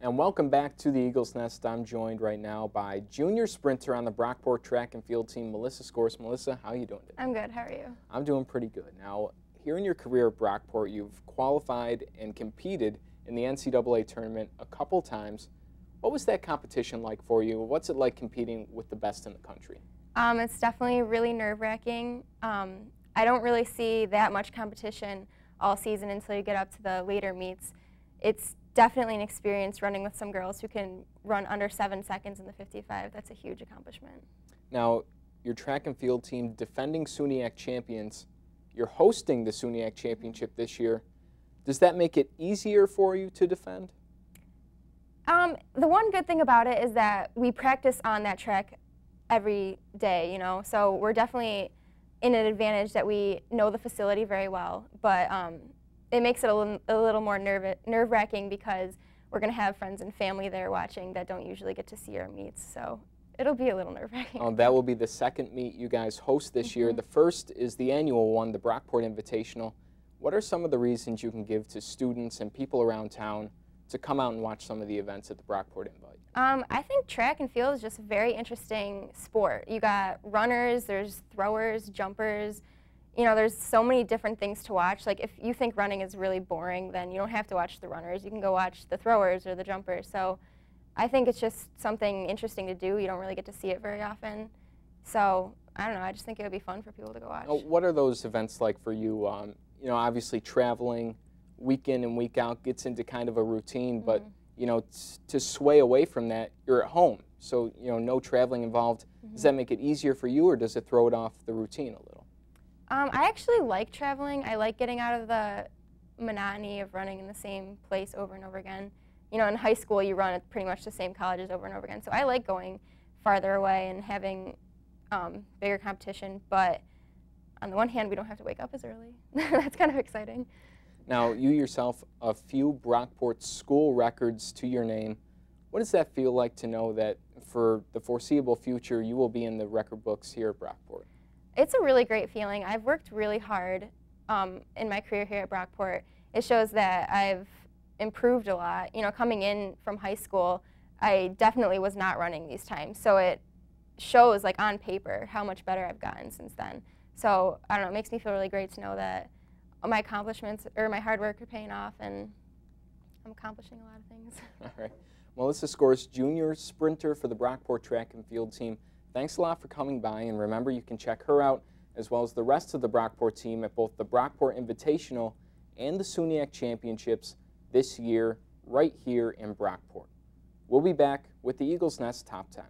And welcome back to the Eagles Nest. I'm joined right now by junior sprinter on the Brockport track and field team, Melissa Scorse. Melissa, how are you doing today? I'm good. How are you? I'm doing pretty good. Now, here in your career at Brockport, you've qualified and competed in the NCAA tournament a couple times. What was that competition like for you? What's it like competing with the best in the country? It's definitely really nerve-wracking. I don't really see that much competition all season until you get up to the later meets. It's definitely an experience running with some girls who can run under 7 seconds in the 55. That's a huge accomplishment. Now, your track and field team, defending SUNYAC champions, you're hosting the SUNYAC championship this year. Does that make it easier for you to defend? The one good thing about it is that we practice on that track every day, you know, so we're definitely in an advantage that we know the facility very well, but it makes it a little more nerve-wracking because we're going to have friends and family there watching that don't usually get to see our meets, so it'll be a little nerve-wracking. That will be the second meet you guys host this year. The first is the annual one, the Brockport Invitational. What are some of the reasons you can give to students and people around town to come out and watch some of the events at the Brockport Invite? I think track and field is just a very interesting sport. You got runners, there's throwers, jumpers. You know, there's so many different things to watch. Like, if you think running is really boring, then you don't have to watch the runners. You can go watch the throwers or the jumpers. So I think it's just something interesting to do. You don't really get to see it very often. So, I don't know, I just think it would be fun for people to go watch. What are those events like for you? You know, obviously traveling week in and week out gets into kind of a routine, but you know, to sway away from that, you're at home. So, you know, no traveling involved. Does that make it easier for you, or does it throw it off the routine a little? I actually like traveling. I like getting out of the monotony of running in the same place over and over again. You know, in high school, you run at pretty much the same colleges over and over again. So I like going farther away and having bigger competition. But on the one hand, we don't have to wake up as early. That's kind of exciting. Now, you yourself, a few Brockport school records to your name. What does that feel like to know that for the foreseeable future, you will be in the record books here at Brockport? It's a really great feeling. I've worked really hard in my career here at Brockport. It shows that I've improved a lot. You know, coming in from high school, I definitely was not running these times. So it shows, like, on paper how much better I've gotten since then. So, I don't know, it makes me feel really great to know that my accomplishments or my hard work are paying off, and I'm accomplishing a lot of things. All right. Melissa Scorse, junior sprinter for the Brockport track and field team. Thanks a lot for coming by, and remember, you can check her out as well as the rest of the Brockport team at both the Brockport Invitational and the SUNYAC Championships this year right here in Brockport. We'll be back with the Eagles Nest Top 10.